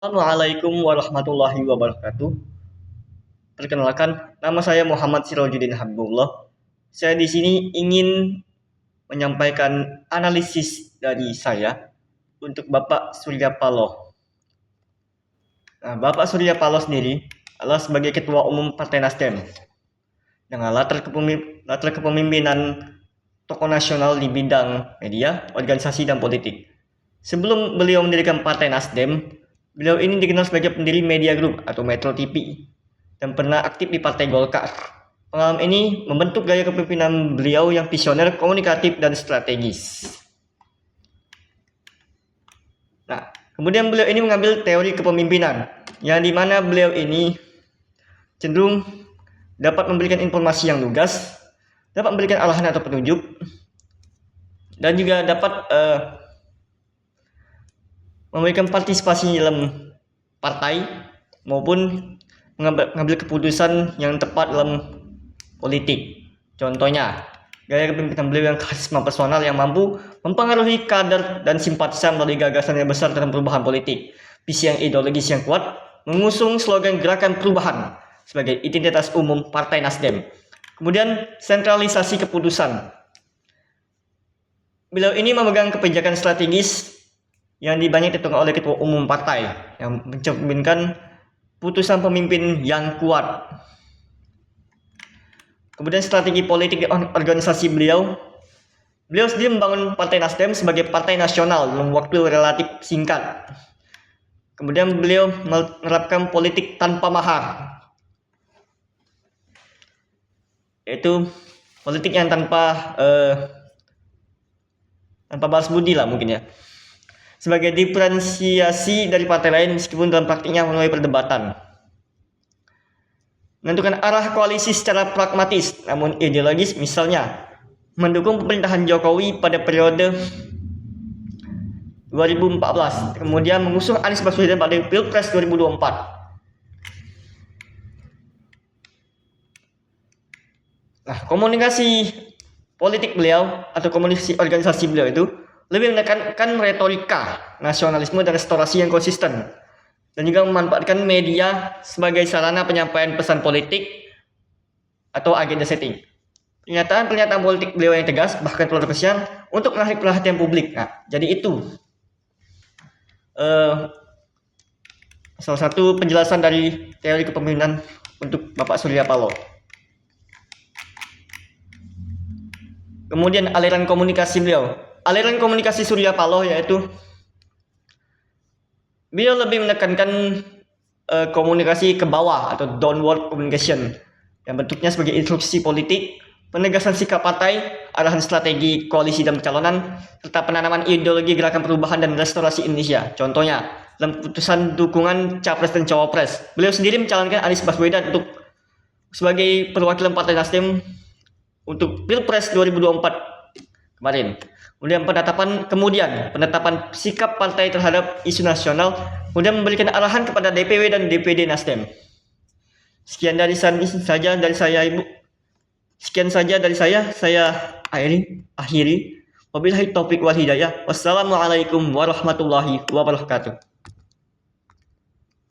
Assalamualaikum warahmatullahi wabarakatuh. Perkenalkan, nama saya Muhammad Sirojudin Habibullah. Saya di sini ingin menyampaikan analisis dari saya untuk Bapak Surya Paloh. Nah, Bapak Surya Paloh sendiri adalah sebagai Ketua Umum Partai Nasdem dengan latar kepemimpinan tokoh nasional di bidang media, organisasi, dan politik. Sebelum beliau mendirikan Partai Nasdem, beliau ini dikenal sebagai pendiri Media Group atau Metro TV dan pernah aktif di Partai Golkar. Pengalaman ini membentuk gaya kepemimpinan beliau yang visioner, komunikatif, dan strategis. Nah, kemudian beliau ini mengambil teori kepemimpinan, yang dimana beliau ini cenderung dapat memberikan informasi yang lugas, dapat memberikan arahan atau petunjuk, dan juga dapat memberikan partisipasi dalam partai maupun mengambil keputusan yang tepat dalam politik. Contohnya, gaya kepemimpinan beliau yang karisma personal yang mampu mempengaruhi kader dan simpatisan melalui gagasan yang besar dalam perubahan politik, visi yang ideologis yang kuat, mengusung slogan gerakan perubahan sebagai identitas umum Partai Nasdem. Kemudian sentralisasi keputusan. Beliau ini memegang kebijakan strategis yang banyak ditentukan oleh ketua umum partai yang mencerminkan putusan pemimpin yang kuat. Kemudian strategi politik dan organisasi beliau sendiri membangun Partai Nasdem sebagai partai nasional dalam waktu relatif singkat. Kemudian beliau menerapkan politik tanpa mahar, yaitu politik yang tanpa balas budi lah mungkin ya, sebagai diferensiasi dari partai lain meskipun dalam praktiknya menuai perdebatan. Menentukan arah koalisi secara pragmatis namun ideologis, misalnya mendukung pemerintahan Jokowi pada periode 2014, kemudian mengusung Anies Baswedan pada Pilpres 2024. Nah, komunikasi politik beliau atau komunikasi organisasi beliau itu lebih menekankan retorika, nasionalisme, dan restorasi yang konsisten, dan juga memanfaatkan media sebagai sarana penyampaian pesan politik atau agenda setting. Pernyataan politik beliau yang tegas bahkan kontroversial untuk menarik perhatian publik. Nah, jadi itu salah satu penjelasan dari teori kepemimpinan untuk Bapak Surya Paloh. Kemudian aliran komunikasi beliau. Aliran komunikasi Surya Paloh yaitu beliau lebih menekankan komunikasi ke bawah atau downward communication yang bentuknya sebagai instruksi politik, penegasan sikap partai, arahan strategi koalisi dan pencalonan, serta penanaman ideologi gerakan perubahan dan restorasi Indonesia. Contohnya, dalam keputusan dukungan capres dan cawapres, beliau sendiri mencalonkan Anies Baswedan sebagai perwakilan Partai Nasdem untuk Pilpres 2024 kemarin. Kemudian penetapan sikap partai terhadap isu nasional, kemudian memberikan arahan kepada DPW dan DPD Nasdem. Sekian saja dari saya. Saya akhiri. Wabillahi taufiq wal hidayah. Wassalamualaikum warahmatullahi wabarakatuh.